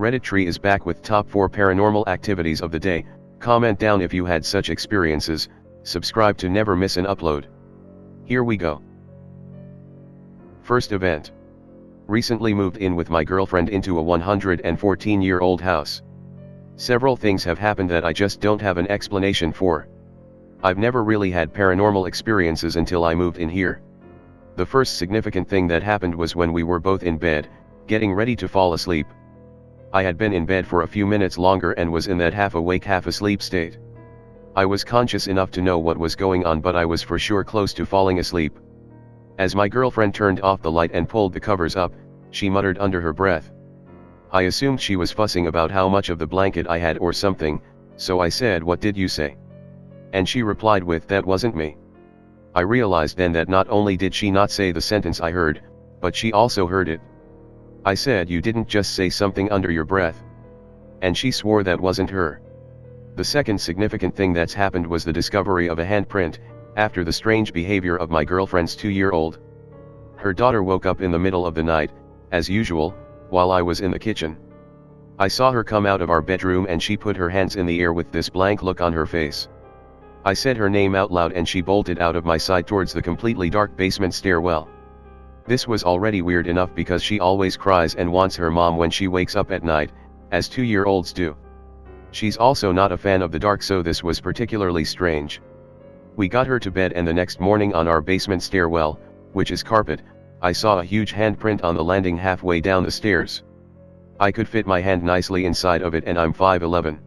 Reddit tree is back with top 4 paranormal activities of the day. Comment down if you had such experiences, subscribe to never miss an upload. Here we go. First event. Recently moved in with my girlfriend into a 114-year-old house. Several things have happened that I just don't have an explanation for. I've never really had paranormal experiences until I moved in here. The first significant thing that happened was when we were both in bed, getting ready to fall asleep. I had been in bed for a few minutes longer and was in that half awake half asleep state. I was conscious enough to know what was going on, but I was for sure close to falling asleep. As my girlfriend turned off the light and pulled the covers up, she muttered under her breath. I assumed she was fussing about how much of the blanket I had or something, so I said, "What did you say?" And she replied with, "That wasn't me." I realized then that not only did she not say the sentence I heard, but she also heard it. I said, "You didn't just say something under your breath." And she swore that wasn't her. The second significant thing that's happened was the discovery of a handprint, after the strange behavior of my girlfriend's 2-year-old. Her daughter woke up in the middle of the night, as usual, while I was in the kitchen. I saw her come out of our bedroom and she put her hands in the air with this blank look on her face. I said her name out loud and she bolted out of my sight towards the completely dark basement stairwell. This was already weird enough because she always cries and wants her mom when she wakes up at night, as 2-year-olds do. She's also not a fan of the dark, so this was particularly strange. We got her to bed and the next morning on our basement stairwell, which is carpet, I saw a huge handprint on the landing halfway down the stairs. I could fit my hand nicely inside of it and I'm 5'11".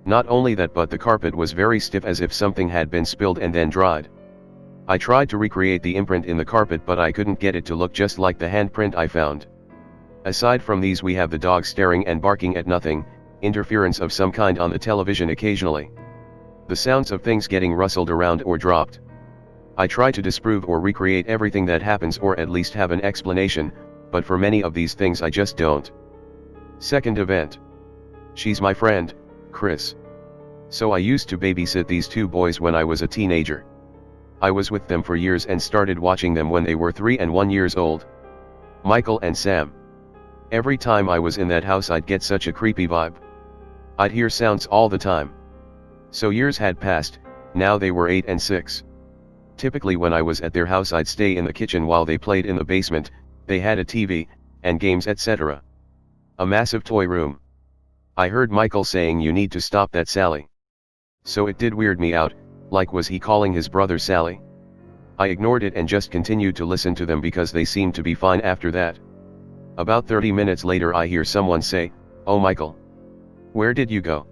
Not only that, but the carpet was very stiff as if something had been spilled and then dried. I tried to recreate the imprint in the carpet, but I couldn't get it to look just like the handprint I found. Aside from these, we have the dog staring and barking at nothing, interference of some kind on the television occasionally. The sounds of things getting rustled around or dropped. I try to disprove or recreate everything that happens, or at least have an explanation, but for many of these things I just don't. Second event. She's my friend, Chris. So I used to babysit these 2 boys when I was a teenager. I was with them for years and started watching them when they were 3 and 1 years old. Michael and Sam. Every time I was in that house I'd get such a creepy vibe. I'd hear sounds all the time. So years had passed, now they were 8 and 6. Typically when I was at their house I'd stay in the kitchen while they played in the basement. They had a TV, and games, etc. A massive toy room. I heard Michael saying, "You need to stop that, Sally." So it did weird me out, like was he calling his brother Sally? I ignored it and just continued to listen to them because they seemed to be fine after that. About 30 minutes later I hear someone say, "Oh Michael. Where did you go?"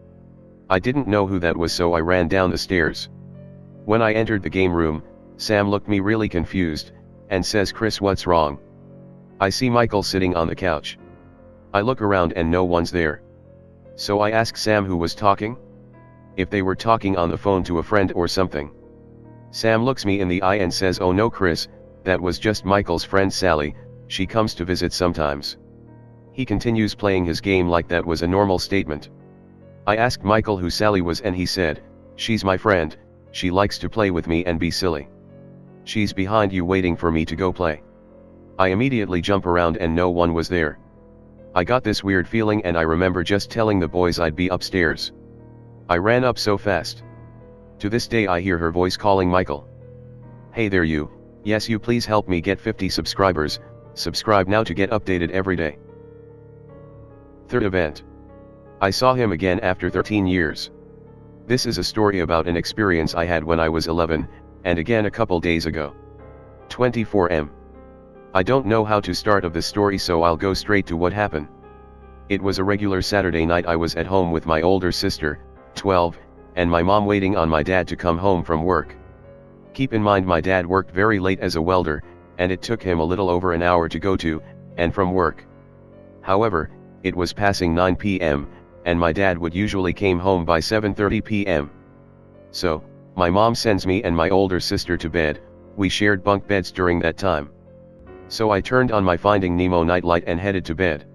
I didn't know who that was, so I ran down the stairs. When I entered the game room, Sam looked me really confused, and says, "Chris, what's wrong?" I see Michael sitting on the couch. I look around and no one's there. So I ask Sam who was talking? If they were talking on the phone to a friend or something. Sam looks me in the eye and says, "Oh no Chris, that was just Michael's friend Sally, she comes to visit sometimes." He continues playing his game like that was a normal statement. I asked Michael who Sally was and he said, "She's my friend, she likes to play with me and be silly. She's behind you waiting for me to go play." I immediately jump around and no one was there. I got this weird feeling and I remember just telling the boys I'd be upstairs. I ran up so fast. To this day I hear her voice calling Michael. "Hey there you, yes you, please help me get 50 subscribers, subscribe now to get updated every day." Third event. I saw him again after 13 years. This is a story about an experience I had when I was 11, and again a couple days ago. 24M. I don't know how to start of the story, so I'll go straight to what happened. It was a regular Saturday night. I was at home with my older sister, 12, and my mom waiting on my dad to come home from work. Keep in mind my dad worked very late as a welder, and it took him a little over an hour to go to, and from work. However, it was passing 9 p.m., and my dad would usually came home by 7:30 p.m. So, my mom sends me and my older sister to bed. We shared bunk beds during that time. So I turned on my Finding Nemo nightlight and headed to bed.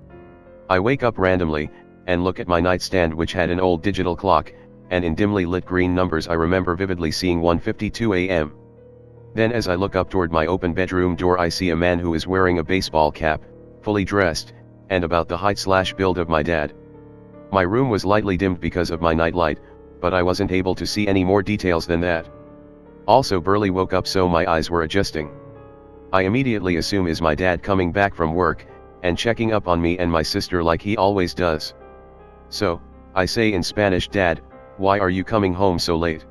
I wake up randomly, and look at my nightstand, which had an old digital clock, and in dimly lit green numbers I remember vividly seeing 1:52 a.m. Then as I look up toward my open bedroom door I see a man who is wearing a baseball cap, fully dressed, and about the height/build of my dad. My room was lightly dimmed because of my nightlight, but I wasn't able to see any more details than that. Also barely woke up, so my eyes were adjusting. I immediately assume is my dad coming back from work, and checking up on me and my sister like he always does. So, I say in Spanish, "Dad, why are you coming home so late?"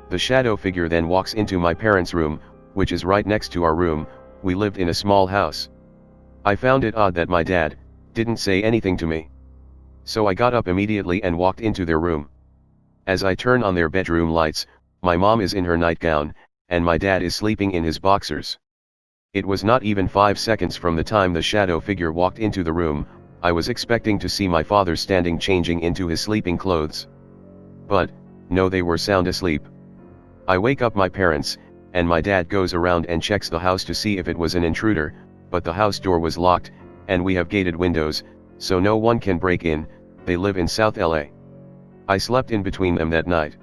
The shadow figure then walks into my parents' room, which is right next to our room. We lived in a small house. I found it odd that my dad didn't say anything to me. So I got up immediately and walked into their room. As I turn on their bedroom lights, my mom is in her nightgown, and my dad is sleeping in his boxers. It was not even 5 seconds from the time the shadow figure walked into the room. I was expecting to see my father standing changing into his sleeping clothes. But, no, they were sound asleep. I wake up my parents, and my dad goes around and checks the house to see if it was an intruder, but the house door was locked, and we have gated windows, so no one can break in. They live in South LA. I slept in between them that night.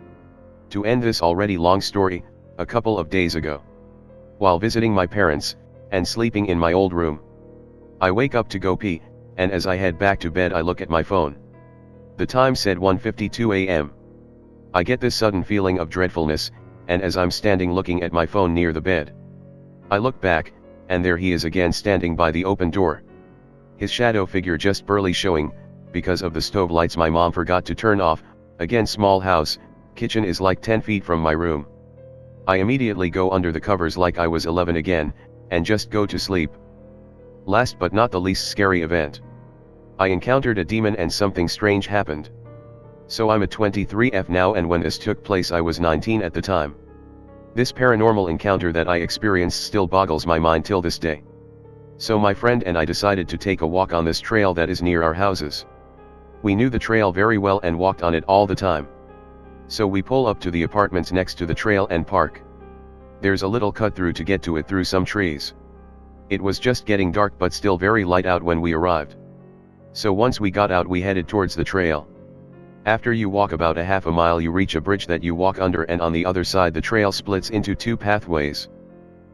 To end this already long story, a couple of days ago, while visiting my parents, and sleeping in my old room, I wake up to go pee, and as I head back to bed I look at my phone. The time said 1:52 a.m. I get this sudden feeling of dreadfulness, and as I'm standing looking at my phone near the bed, I look back, and there he is again standing by the open door. His shadow figure just barely showing, because of the stove lights my mom forgot to turn off. Again, small house, kitchen is like 10 feet from my room. I immediately go under the covers like I was 11 again, and just go to sleep. Last but not the least scary event. I encountered a demon and something strange happened. So I'm a 23F now, and when this took place I was 19 at the time. This paranormal encounter that I experienced still boggles my mind till this day. So my friend and I decided to take a walk on this trail that is near our houses. We knew the trail very well and walked on it all the time. So we pull up to the apartments next to the trail and park. There's a little cut through to get to it through some trees. It was just getting dark but still very light out when we arrived. So once we got out we headed towards the trail. After you walk about a half a mile you reach a bridge that you walk under, and on the other side the trail splits into two pathways.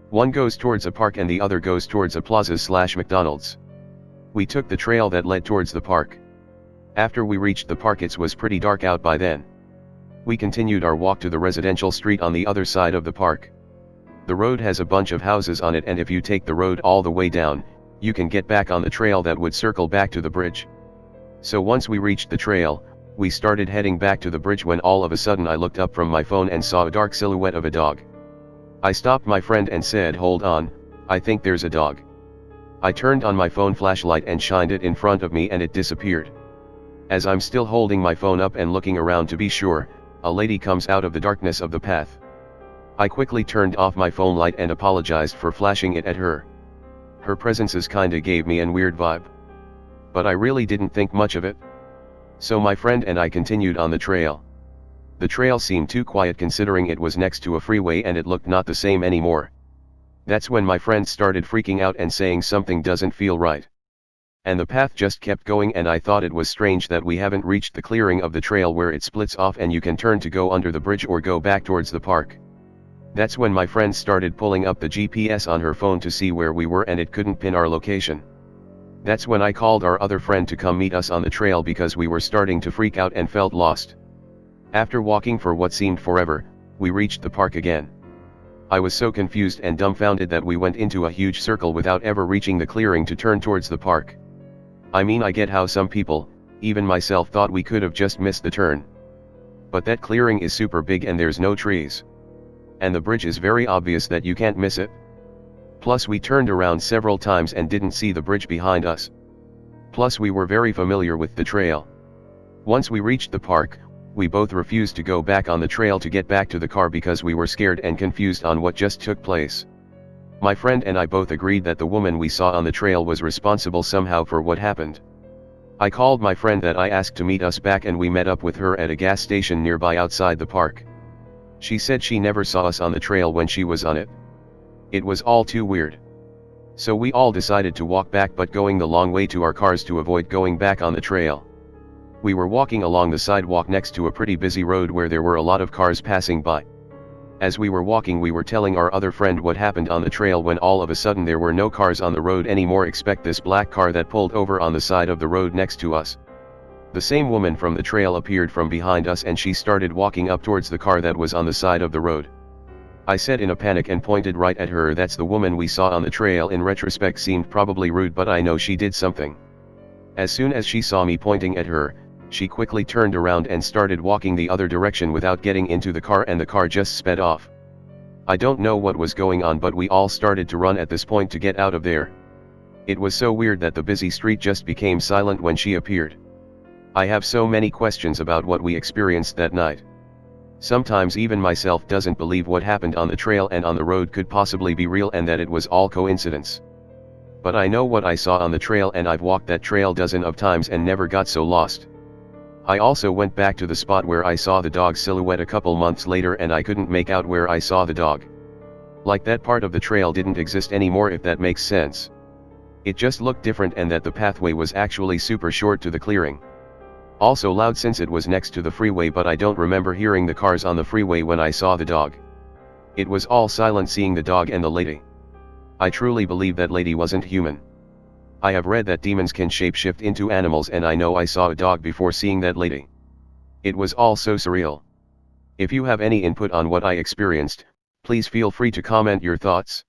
One goes towards a park and the other goes towards a plaza/McDonald's. We took the trail that led towards the park. After we reached the park it was pretty dark out by then. We continued our walk to the residential street on the other side of the park. The road has a bunch of houses on it, and if you take the road all the way down, you can get back on the trail that would circle back to the bridge. So once we reached the trail, we started heading back to the bridge when all of a sudden I looked up from my phone and saw a dark silhouette of a dog. I stopped my friend and said, "Hold on, I think there's a dog." I turned on my phone flashlight and shined it in front of me and it disappeared. As I'm still holding my phone up and looking around to be sure, a lady comes out of the darkness of the path. I quickly turned off my phone light and apologized for flashing it at her. Her presences kinda gave me an weird vibe. But I really didn't think much of it. So my friend and I continued on the trail. The trail seemed too quiet considering it was next to a freeway and it looked not the same anymore. That's when my friend started freaking out and saying something doesn't feel right. And the path just kept going, and I thought it was strange that we haven't reached the clearing of the trail where it splits off and you can turn to go under the bridge or go back towards the park. That's when my friend started pulling up the GPS on her phone to see where we were, and it couldn't pin our location. That's when I called our other friend to come meet us on the trail because we were starting to freak out and felt lost. After walking for what seemed forever, we reached the park again. I was so confused and dumbfounded that we went into a huge circle without ever reaching the clearing to turn towards the park. I mean, I get how some people, even myself, thought we could have just missed the turn. But that clearing is super big and there's no trees. And the bridge is very obvious that you can't miss it. Plus we turned around several times and didn't see the bridge behind us. Plus we were very familiar with the trail. Once we reached the park, we both refused to go back on the trail to get back to the car because we were scared and confused on what just took place. My friend and I both agreed that the woman we saw on the trail was responsible somehow for what happened. I called my friend that I asked to meet us back, and we met up with her at a gas station nearby outside the park. She said she never saw us on the trail when she was on it. It was all too weird. So we all decided to walk back, but going the long way to our cars to avoid going back on the trail. We were walking along the sidewalk next to a pretty busy road where there were a lot of cars passing by. As we were walking, we were telling our other friend what happened on the trail when all of a sudden there were no cars on the road anymore except this black car that pulled over on the side of the road next to us. The same woman from the trail appeared from behind us and she started walking up towards the car that was on the side of the road. I said in a panic and pointed right at her, "That's the woman we saw on the trail." In retrospect seemed probably rude, but I know she did something. As soon as she saw me pointing at her, she quickly turned around and started walking the other direction without getting into the car, and the car just sped off. I don't know what was going on, but we all started to run at this point to get out of there. It was so weird that the busy street just became silent when she appeared. I have so many questions about what we experienced that night. Sometimes even myself doesn't believe what happened on the trail and on the road could possibly be real and that it was all coincidence. But I know what I saw on the trail, and I've walked that trail dozens of times and never got so lost. I also went back to the spot where I saw the dog silhouette a couple months later, and I couldn't make out where I saw the dog. Like that part of the trail didn't exist anymore, if that makes sense. It just looked different, and that the pathway was actually super short to the clearing. Also loud since it was next to the freeway, but I don't remember hearing the cars on the freeway when I saw the dog. It was all silent seeing the dog and the lady. I truly believe that lady wasn't human. I have read that demons can shapeshift into animals, and I know I saw a dog before seeing that lady. It was all so surreal. If you have any input on what I experienced, please feel free to comment your thoughts.